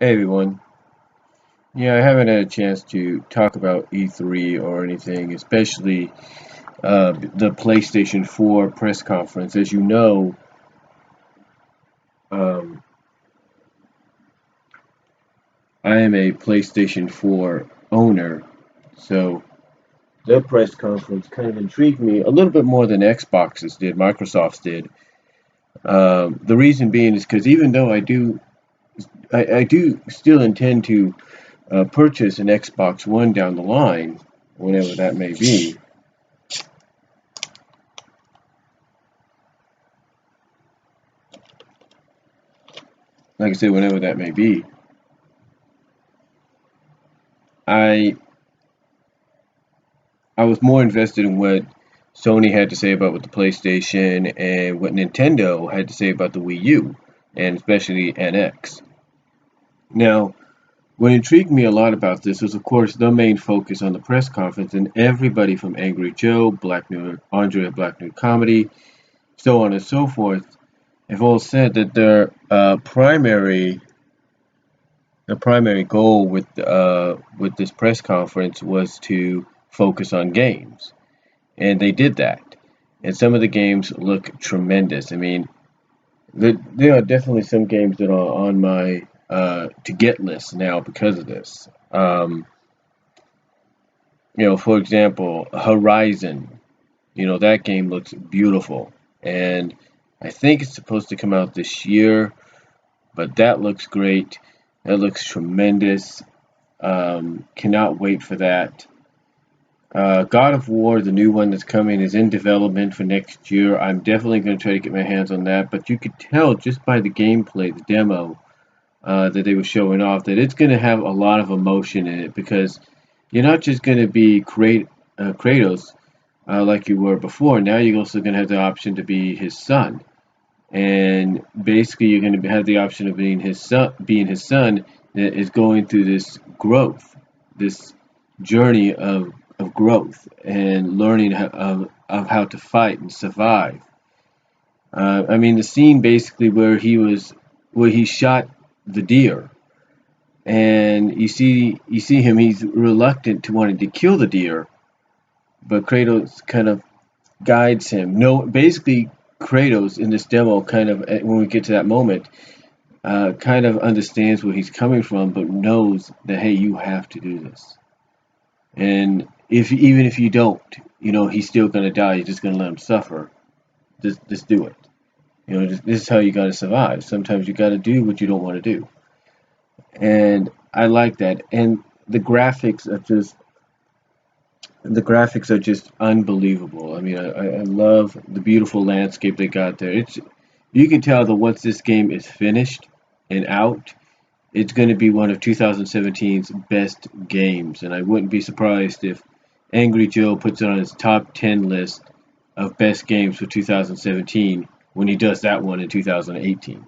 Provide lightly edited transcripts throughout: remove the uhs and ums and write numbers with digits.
Hey everyone. Yeah, I haven't had a chance to talk about E3 or anything, especially the PlayStation 4 press conference. As you know, um, I am a PlayStation 4 owner, so the press conference kind of intrigued me a little bit more than Xbox's did, Microsoft's did. The reason being is because even though I do still intend to purchase an Xbox One down the line, whenever that may be. Like I said, whenever that may be, I I was more invested in what Sony had to say about with the PlayStation and what Nintendo had to say about the Wii U and especially NX. Now, what intrigued me a lot about this was, of course, the main focus on the press conference, and everybody from Angry Joe, Black New Andre of Black New Comedy, so on and so forth, have all said that their primary goal with this press conference was to focus on games, and they did that. And some of the games look tremendous. I mean, there are definitely some games that are on my to get list now because of this. For example, Horizon. That game looks beautiful, and I think it's supposed to come out this year, but that looks great. That looks tremendous. Cannot wait for that. God of War, the new one that's coming, is in development for next year. I'm definitely going to try to get my hands on that, but you could tell just by the gameplay, the demo that they were showing off, that it's going to have a lot of emotion in it because you're not just going to be Kratos like you were before. Now you're also going to have the option to be his son, and basically you're going to have the option of being his son that is going through this growth, this journey of growth and learning of how to fight and survive. I mean, the scene basically where he shot the deer, and you see him. He's reluctant to wanting to kill the deer, but Kratos kind of guides him. No, basically Kratos in this demo kind of when we get to that moment, kind of understands where he's coming from, but knows that hey, you have to do this. And if even if you don't, he's still gonna die. You're just gonna let him suffer. Just do it. This is how you gotta survive. Sometimes you gotta do what you don't want to do. And I like that. And the graphics are just unbelievable. I mean, I love the beautiful landscape they got there. You can tell that once this game is finished and out, it's going to be one of 2017's best games, and I wouldn't be surprised if Angry Joe puts it on his top 10 list of best games for 2017 when he does that one in 2018.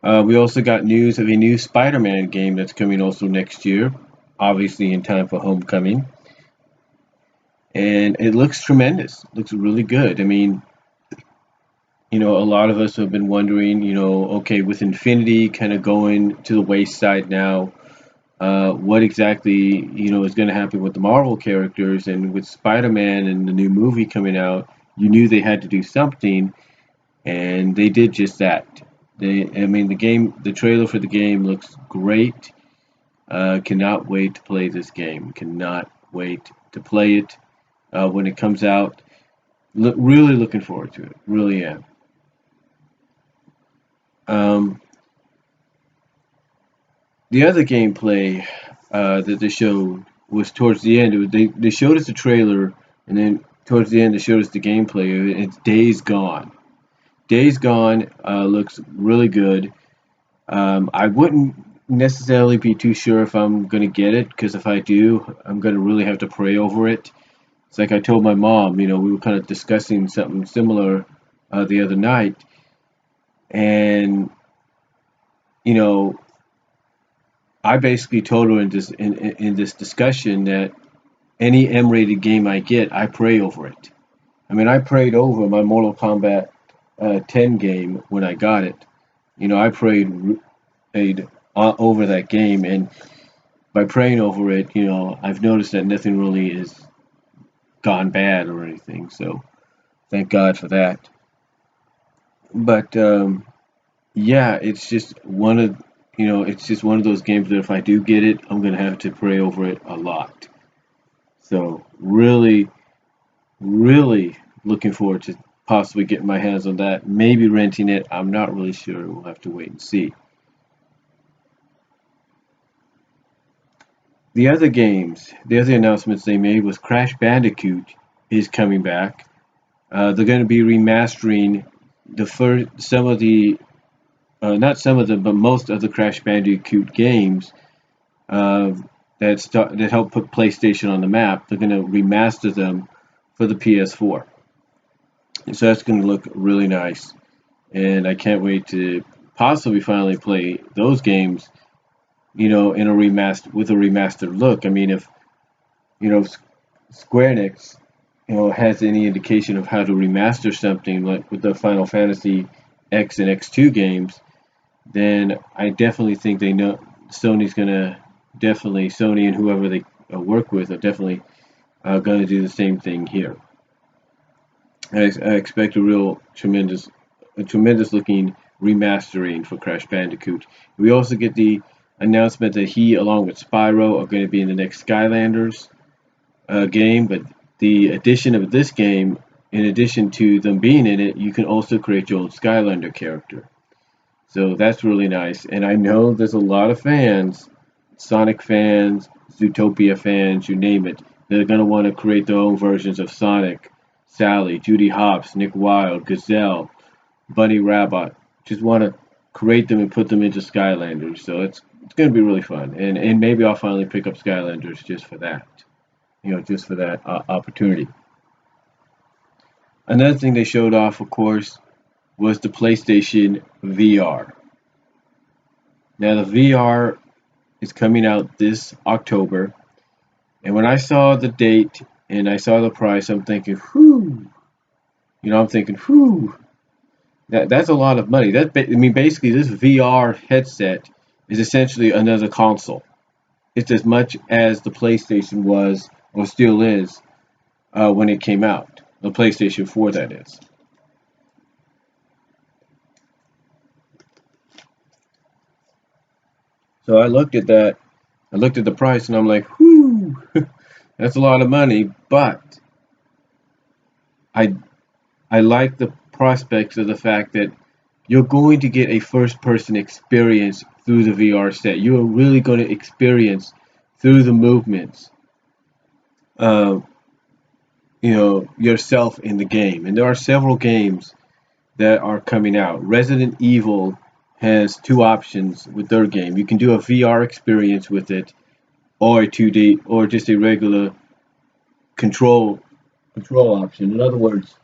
We also got news of a new Spider-Man game that's coming also next year, obviously in time for Homecoming, and it looks tremendous. Looks really good. I mean, a lot of us have been wondering, okay, with Infinity kind of going to the wayside now, what exactly, is going to happen with the Marvel characters and with Spider-Man and the new movie coming out. You knew they had to do something, and they did just that. I mean, the trailer for the game looks great. Cannot wait to play this game. Cannot wait to play it when it comes out. Really looking forward to it. Really am. Um, the other gameplay that they showed was towards the end. They showed us the trailer, and then towards the end they showed us the gameplay. It's Days Gone. Days Gone looks really good. I wouldn't necessarily be too sure if I'm gonna get it because if I do, I'm gonna really have to pray over it. It's like I told my mom. We were kind of discussing something similar the other night, and you know I basically told her in this discussion that any M-rated game I get, I pray over it. I mean, I prayed over my Mortal Kombat 10 game when I got it, I prayed over that game, and by praying over it, I've noticed that nothing really has gone bad or anything. So thank God for that. But yeah, it's just one of those games that if I do get it, I'm gonna have to pray over it a lot. So really, really looking forward to possibly getting my hands on that. Maybe renting it. I'm not really sure. We'll have to wait and see. The other announcements they made was Crash Bandicoot is coming back. They're going to be remastering the first, some of the, not some of them, but most of the Crash Bandicoot games uh, that help put PlayStation on the map. They're going to remaster them for the PS4. So that's going to look really nice, and I can't wait to possibly finally play those games. In a remastered look. I mean, if you know Square Enix, has any indication of how to remaster something like with the Final Fantasy X and X2 games, then I definitely think they know Sony's gonna definitely Sony and whoever they work with are definitely going to do the same thing here. I expect a tremendous looking remastering for Crash Bandicoot. We also get the announcement that he, along with Spyro, are going to be in the next Skylanders game. But the addition of this game, in addition to them being in it, you can also create your own Skylander character. So that's really nice. And I know there's a lot of fans, Sonic fans, Zootopia fans, you name it. They're going to want to create their own versions of Sonic, Sally, Judy Hopps, Nick Wilde, Gazelle, Bunny Rabbit. Just want to create them and put them into Skylanders. So it's going to be really fun. And maybe I'll finally pick up Skylanders just for that. Just for that opportunity. Another thing they showed off, of course, was the PlayStation VR. Now the VR is coming out this October, and when I saw the date and I saw the price, I'm thinking, whew. I'm thinking, whew. That's a lot of money. Basically, this VR headset is essentially another console. It's as much as the PlayStation was or still is when it came out. The PlayStation 4, that is. So I looked at that. I looked at the price, and I'm like, whoo, that's a lot of money. But I I like the prospects of the fact that you're going to get a first person experience through the VR set. You are really going to experience through the movements, uh, yourself in the game. And there are several games that are coming out. Resident Evil has two options with their game. You can do a VR experience with it, or a 2D, or just a regular control control option. In other words,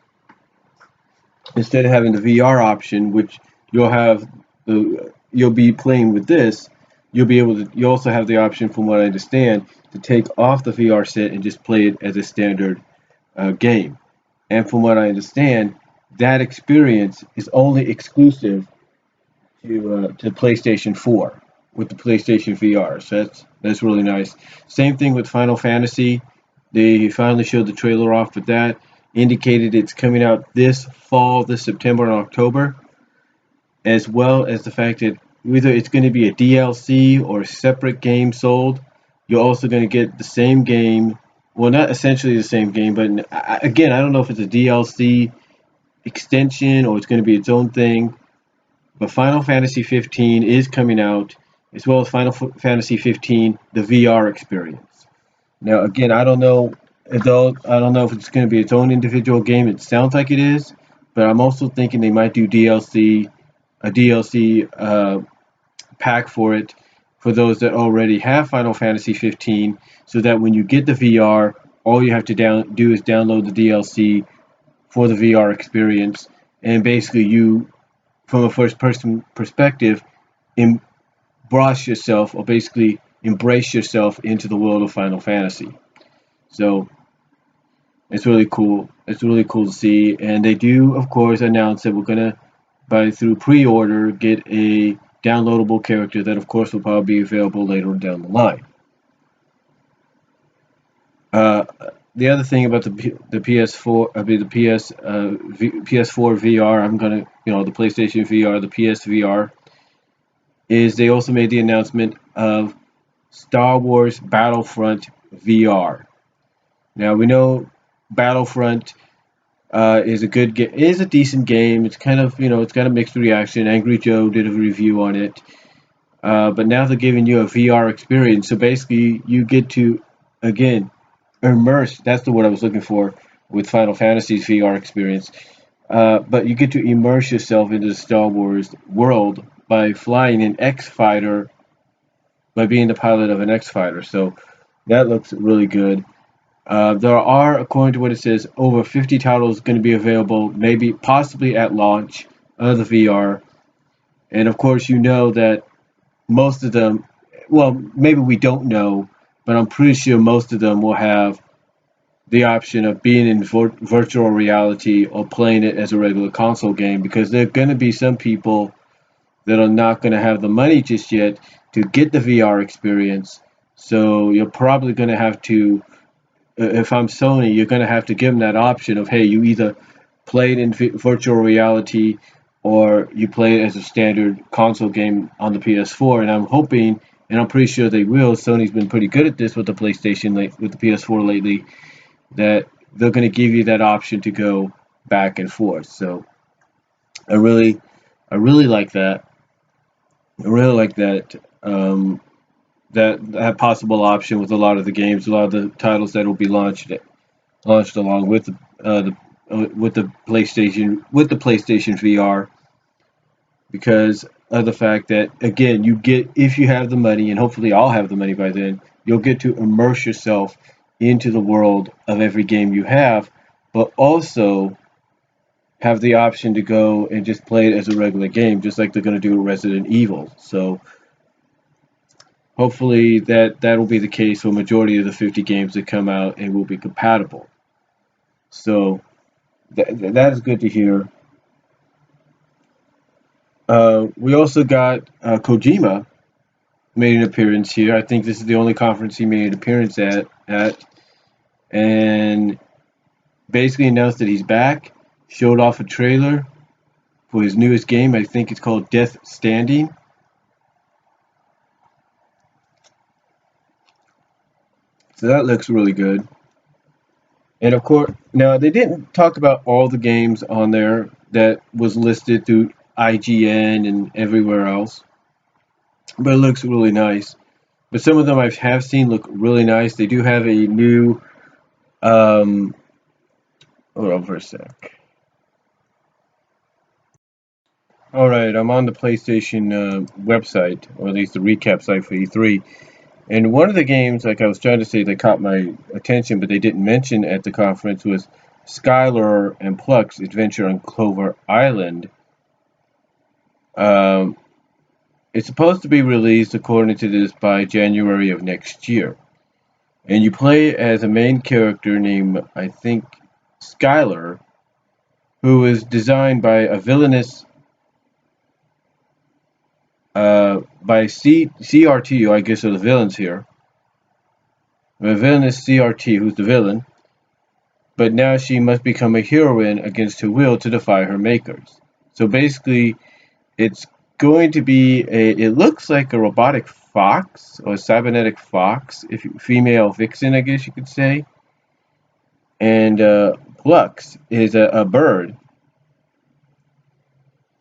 instead of having the VR option, which you'll be playing with this, you also have the option, from what I understand, to take off the VR set and just play it as a standard game. And from what I understand, that experience is only exclusive to PlayStation 4 with the PlayStation VR. So that's really nice. Same thing with Final Fantasy. They finally showed the trailer off for that. Indicated it's coming out this fall, this September and October, as well as the fact that either it's going to be a DLC or a separate game sold. You're also going to get the same game. Well, not essentially the same game, but again, I don't know if it's a DLC extension or it's going to be its own thing. But Final Fantasy 15 is coming out, as well as Final Fantasy 15, the VR experience. Now, again, I don't know. I don't know if it's going to be its own individual game. It sounds like it is, but I'm also thinking they might do a DLC pack for it for those that already have Final Fantasy 15, so that when you get the VR, all you have to do is download the DLC for the VR experience, and basically you, from a first person perspective, embrace yourself, or basically embrace yourself into the world of Final Fantasy. So it's really cool. It's really cool to see, and they do, of course, announce that we're gonna through pre-order, get a downloadable character that, of course, will probably be available later down the line. Uh, the other thing about the PS4, I mean the PS4 VR, I'm gonna, the PlayStation VR, the PSVR, is they also made the announcement of Star Wars Battlefront VR. Now we know Battlefront is a decent game. It's kind of, it's got a mixed reaction. Angry Joe did a review on it, but now they're giving you a VR experience. So basically, you get to, again, immerse. That's the word I was looking for with Final Fantasy's VR experience. But you get to immerse yourself into the Star Wars world by flying an X fighter, by being the pilot of an X fighter. So that looks really good. There are, according to what it says, over 50 titles going to be available, maybe possibly at launch of the VR. And of course, you know that most of them, well, maybe we don't know, but I'm pretty sure most of them will have the option of being in virtual reality or playing it as a regular console game, because there are going to be some people that are not going to have the money just yet to get the VR experience. So you're probably going to have to, if I'm Sony, you're going to have to give them that option of, hey, you either play it in virtual reality or you play it as a standard console game on the PS4. And I'm hoping, and I'm pretty sure they will. Sony's been pretty good at this with the PlayStation, with the PS4 lately, that they're going to give you that option to go back and forth. So I really like that. I really like that. That possible option with a lot of the games, a lot of the titles that will be launched along with the PlayStation VR, because of the fact that, again, you get, if you have the money, and hopefully I'll have the money by then, you'll get to immerse yourself into the world of every game you have, but also have the option to go and just play it as a regular game, just like they're going to do with Resident Evil. So hopefully that will be the case for a majority of the 50 games that come out and will be compatible. So that is good to hear. We also got Kojima made an appearance here. I think this is the only conference he made an appearance at, and basically announced that he's back. Showed off a trailer for his newest game. I think it's called Death Standing. So that looks really good. And of course, now they didn't talk about all the games on there that was listed through IGN and everywhere else, but it looks really nice. But some of them I have seen look really nice. They do have a new, hold on for a sec. All right, I'm on the PlayStation website, or at least the recap site for E3. And one of the games, like I was trying to say, that caught my attention, but they didn't mention at the conference, was Skylar and Pluck's Adventure on Clover Island. It's supposed to be released, according to this, by January of next year. And you play as a main character named, I think, Skylar, who is designed by a villainous, by CRT, I guess are the villains here. A villainous CRT, who's the villain, but now she must become a heroine against her will to defy her makers. So basically, it's going to be it looks like a robotic fox or a cybernetic fox, female vixen, I guess you could say. And Plux is a bird.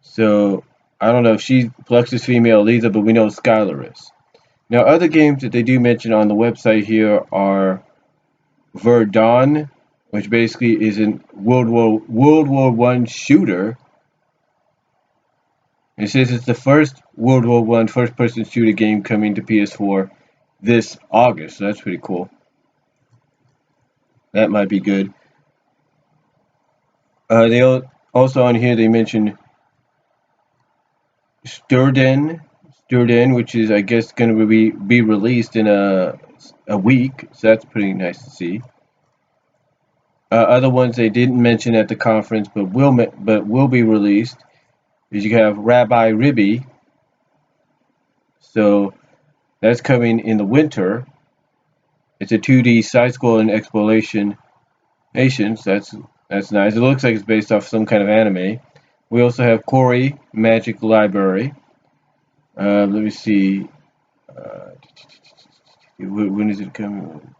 So I don't know if Plux is female either, but we know Skylar is. Now, other games that they do mention on the website here are Verdun, which basically is a World War I shooter. It says it's the first World War I first-person shooter game coming to PS4 this August. So that's pretty cool. That might be good. They also on here they mention Sturden, which is, I guess, going to be released in a week. So that's pretty nice to see. Other ones they didn't mention at the conference, but will be released, is you have Rabbi Ribby. So that's coming in the winter. It's a 2D side-scrolling exploration. That's nice. It looks like it's based off some kind of anime. We also have Cory Magic Library. Let me see. When is it coming?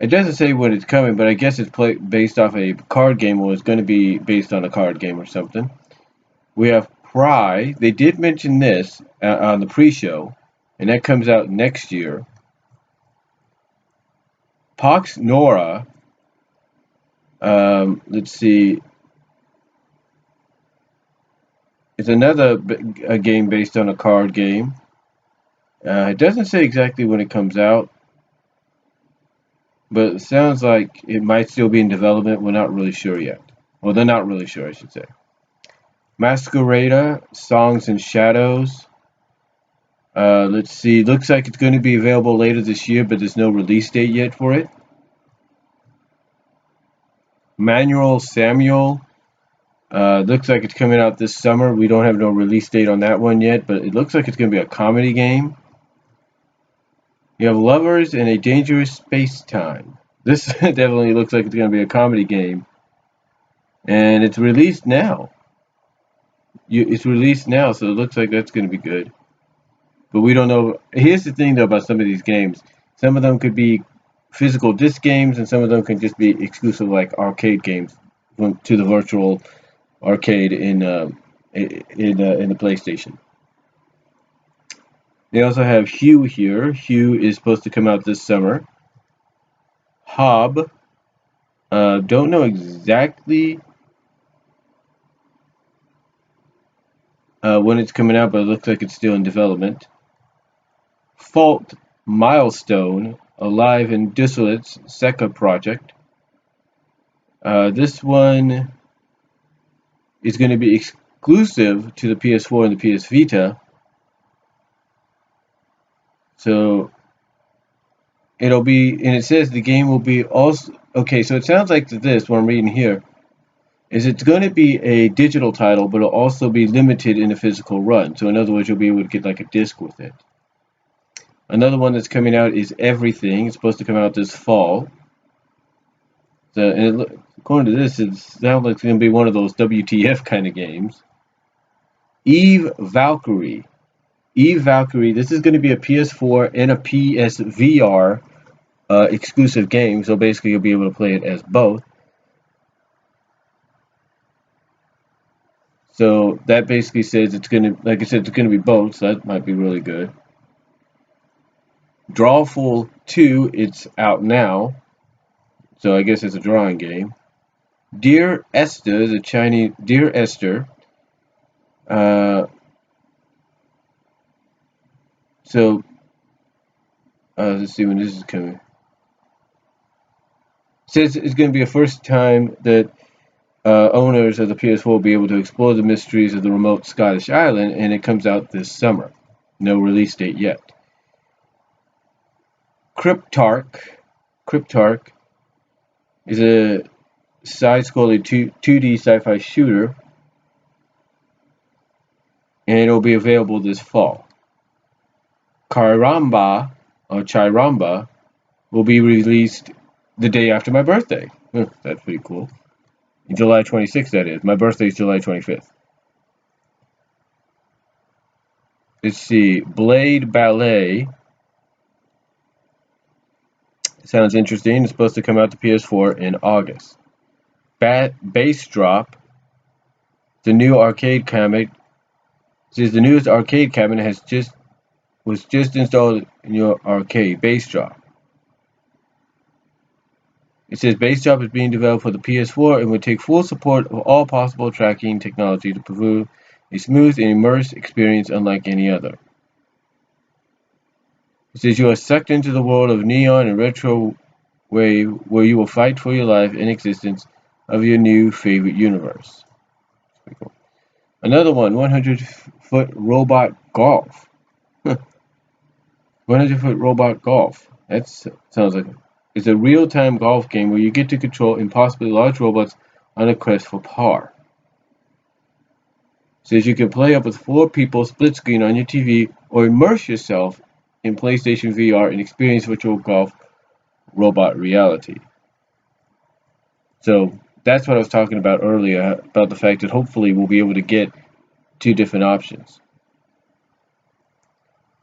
It doesn't say when it's coming, but I guess it's based off a card game, or it's going to be based on a card game or something. We have Pry. They did mention this on the pre-show, and that comes out next year. Pox Nora. Let's see. It's another a game based on a card game. It doesn't say exactly when it comes out, but it sounds like it might still be in development. We're not really sure yet. Well, they're not really sure, I should say. Masquerada, Songs and Shadows. Let's see. Looks like it's going to be available later this year, but there's no release date yet for it. Manuel Samuel. Looks like it's coming out this summer. We don't have no release date on that one yet, but it looks like it's going to be a comedy game. You have Lovers in a Dangerous Space-Time. This definitely looks like it's going to be a comedy game. And it's released now. It's released now, so it looks like that's going to be good. But we don't know. Here's the thing, though, about some of these games. Some of them could be physical disc games, and some of them can just be exclusive, like arcade games, to the virtual arcade in the PlayStation. They also have Hue here. Hue is supposed to come out this summer. Hob. Don't know exactly when it's coming out, but it looks like it's still in development. Fault Milestone, Alive and Dissolut's Sekka project. This one is going to be exclusive to the PS4 and the PS Vita. So it'll be, and it says the game will be also, okay, so it sounds like this, what I'm reading here, is it's going to be a digital title, but it'll also be limited in a physical run. So in other words, you'll be able to get like a disc with it. Another one that's coming out is Everything. It's supposed to come out this fall. So, and according to this, it sounds like it's going to be one of those WTF kind of games. Eve Valkyrie. Eve Valkyrie, this is going to be a PS4 and a PSVR exclusive game, so basically you'll be able to play it as both. So that basically says it's going to, like I said, it's going to be both, so that might be really good. Drawful 2, it's out now, so I guess it's a drawing game. Dear Esther, the Chinese, Dear Esther, so, let's see when this is coming. It says it's going to be a first time that owners of the PS4 will be able to explore the mysteries of the remote Scottish island, and it comes out this summer. No release date yet. Cryptarch is a side-scrolling 2D sci-fi shooter, and it will be available this fall. Chiramba will be released the day after my birthday. That's pretty cool. July 26th, that is. My birthday is July 25th. Let's see. Blade Ballet. Sounds interesting. It's supposed to come out to PS4 in August. Bass Drop. The new arcade cabinet. Says the newest arcade cabinet was just installed in your arcade. Bass Drop. It says Bass Drop is being developed for the PS4 and will take full support of all possible tracking technology to provide a smooth and immersive experience unlike any other. It says you are sucked into the world of neon and retro wave where you will fight for your life and existence of your new favorite universe. Cool. Another one, 100-foot robot golf. 100-foot robot golf. That sounds like it's a real-time golf game where you get to control impossibly large robots on a quest for power. says you can play up with 4 people split screen on your TV or immerse yourself in PlayStation VR and experience virtual golf robot reality. So that's what I was talking about earlier, about the fact that hopefully we'll be able to get 2 different options.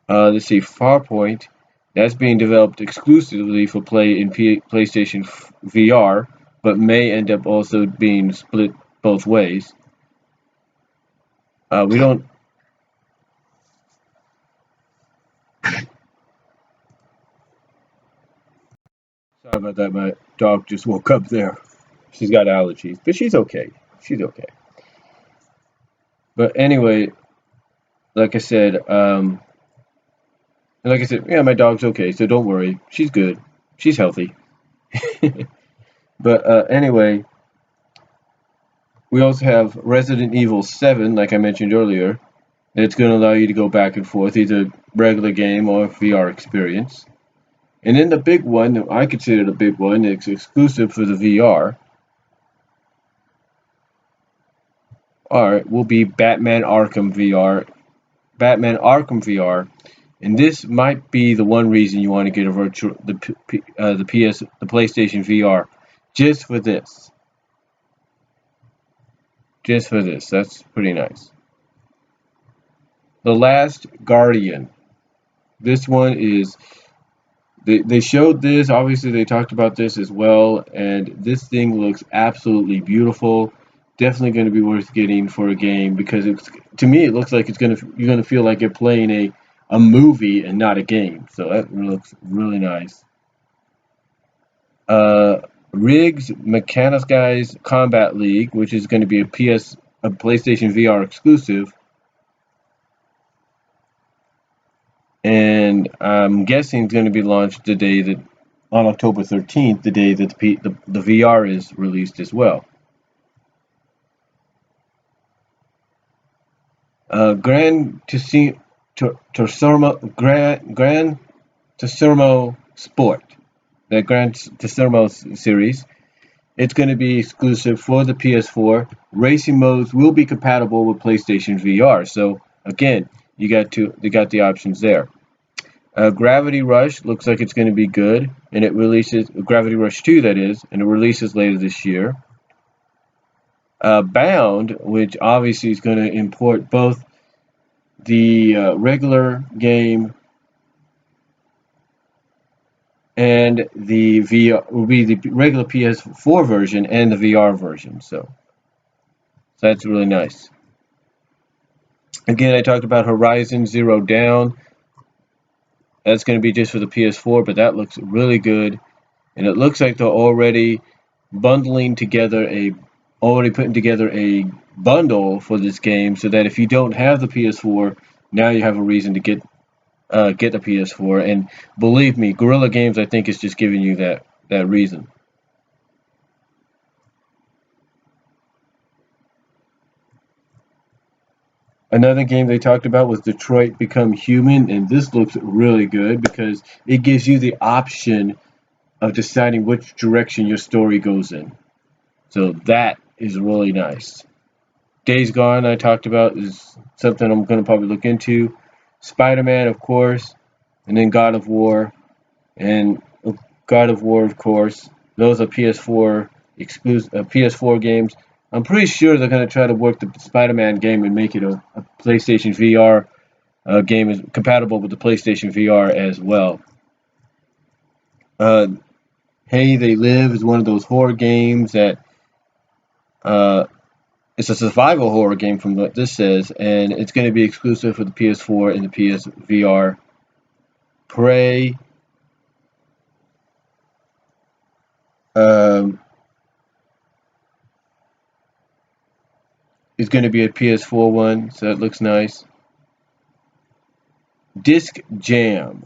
Let's see, Farpoint, that's being developed exclusively for play in PlayStation VR, but may end up also being split both ways. We don't. Sorry about that. My dog just woke up there. She's got allergies, but she's okay. She's okay. But anyway, like I said, yeah, my dog's okay, so don't worry. She's good. She's healthy. But anyway, we also have Resident Evil 7, like I mentioned earlier. It's going to allow you to go back and forth, either regular game or VR experience. And then the big one, I consider the big one, it's exclusive for the VR. Alright, will be Batman Arkham VR. Batman Arkham VR. And this might be the one reason you want to get a the PlayStation VR, just for this. Just for this. That's pretty nice. The Last Guardian. This one is. They showed this. Obviously, they talked about this as well, and this thing looks absolutely beautiful. Definitely going to be worth getting for a game because to me it looks like you're going to feel like you're playing a movie and not a game. So that looks really nice. Riggs Mechanics Guys Combat League, which is going to be a PlayStation VR exclusive. And I'm guessing it's going to be launched on October 13th, the day that the VR is released as well. Gran Turismo Sport, the Gran Turismo series. It's going to be exclusive for the PS4. Racing modes will be compatible with PlayStation VR. So again, they got the options there. Gravity Rush looks like it's going to be good, and it releases Gravity Rush 2, that is, and it releases later this year. Bound, which obviously is going to import both the regular game and the VR, will be the regular PS4 version and the VR version. So that's really nice. Again, I talked about Horizon Zero Dawn. That's going to be just for the PS4, but that looks really good, and it looks like they're already putting together a bundle for this game, so that if you don't have the PS4, now you have a reason to get the PS4. And believe me, Guerrilla Games, I think, is just giving you that reason. Another game they talked about was Detroit Become Human, and this looks really good because it gives you the option of deciding which direction your story goes in. So that is really nice. Days Gone, I talked about, is something I'm going to probably look into. Spider-Man, of course, and then God of War, of course. Those are PS4 exclusive PS4 games. I'm pretty sure they're going to try to work the Spider-Man game and make it a PlayStation VR game is compatible with the PlayStation VR as well. Hey, They Live is one of those horror games that it's a survival horror game from what this says, and it's going to be exclusive for the PS4 and the PSVR. Prey. Is going to be a PS4 one, so that looks nice. Disc Jam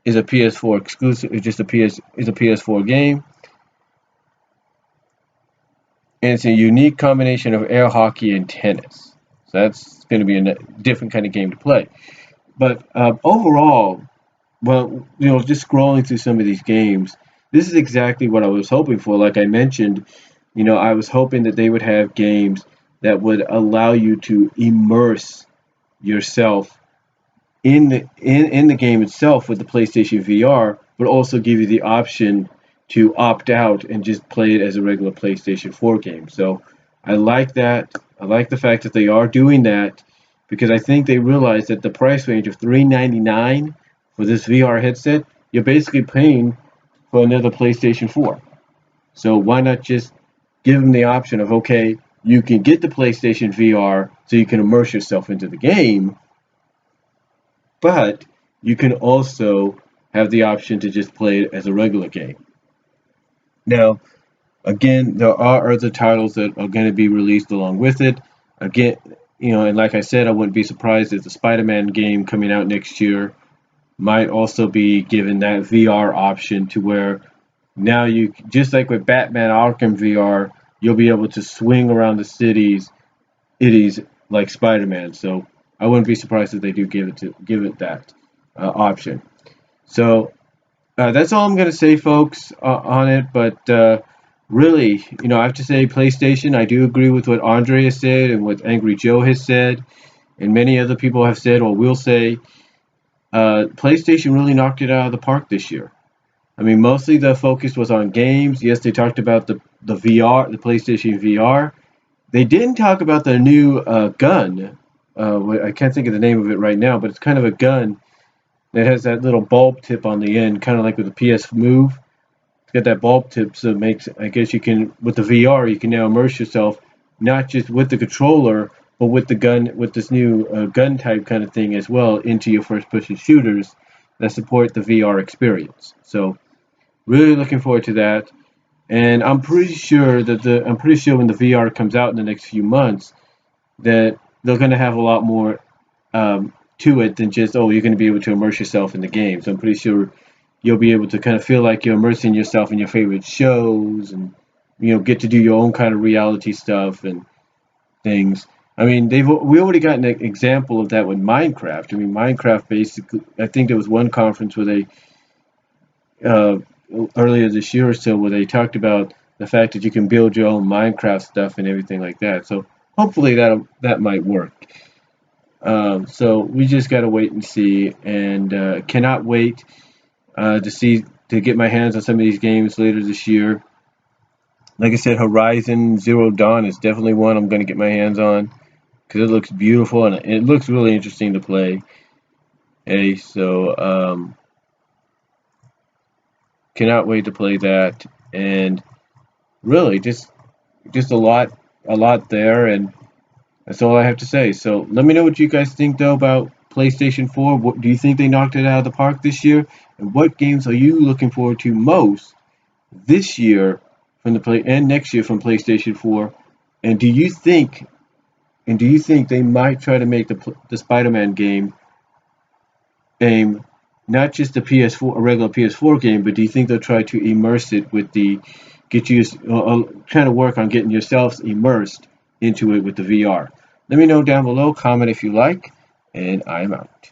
is a PS4 exclusive. It's just a PS4 game, and it's a unique combination of air hockey and tennis. So that's going to be a different kind of game to play. But overall, well, just scrolling through some of these games, this is exactly what I was hoping for. Like I mentioned, I was hoping that they would have games that would allow you to immerse yourself in the game itself with the PlayStation VR, but also give you the option to opt out and just play it as a regular PlayStation 4 game. So I like that. I like the fact that they are doing that because I think they realize that the price range of $399 for this VR headset, you're basically paying for another PlayStation 4. So why not just give them the option of, okay, you can get the PlayStation VR so you can immerse yourself into the game, but you can also have the option to just play it as a regular game. Now, again, there are other titles that are going to be released along with it. Again, and like I said, I wouldn't be surprised if the Spider-Man game coming out next year might also be given that VR option to where now you, just like with Batman Arkham VR, you'll be able to swing around the cities like Spider-Man. So I wouldn't be surprised if they do give it that option. So that's all I'm going to say, folks, on it. But really, I have to say, PlayStation, I do agree with what Andre has said and what Angry Joe has said, and many other people have said or will say. PlayStation really knocked it out of the park this year. I mean, mostly the focus was on games. Yes, they talked about the VR, the PlayStation VR. They didn't talk about the new gun. I can't think of the name of it right now, but it's kind of a gun that has that little bulb tip on the end, kind of like with the PS Move. It's got that bulb tip, so it makes, I guess you can, with the VR, you can now immerse yourself not just with the controller, but with the gun, with this new gun type kind of thing as well, into your first-person shooters that support the VR experience. So, really looking forward to that. And I'm pretty sure when the VR comes out in the next few months, that they're going to have a lot more to it than just, oh, you're going to be able to immerse yourself in the game. So I'm pretty sure you'll be able to kind of feel like you're immersing yourself in your favorite shows and get to do your own kind of reality stuff and things. I mean, we already got an example of that with Minecraft. I mean, Minecraft basically, I think there was one conference where they uh, earlier this year or so where they talked about the fact that you can build your own Minecraft stuff and everything like that. So hopefully that might work. So we just got to wait and see, and cannot wait to get my hands on some of these games later this year. Like I said, Horizon Zero Dawn is definitely one I'm going to get my hands on because it looks beautiful and it looks really interesting to play. Hey, so cannot wait to play that, and really just a lot there, and that's all I have to say. So let me know what you guys think though about PlayStation 4. What do you think they knocked it out of the park this year? And what games are you looking forward to most this year from the play and next year from PlayStation 4? And do you think they might try to make the Spider-Man game not just a PS4, a regular PS4 game, but do you think they'll try to immerse it with kind of work on getting yourselves immersed into it with the VR? Let me know down below, comment if you like, and I'm out.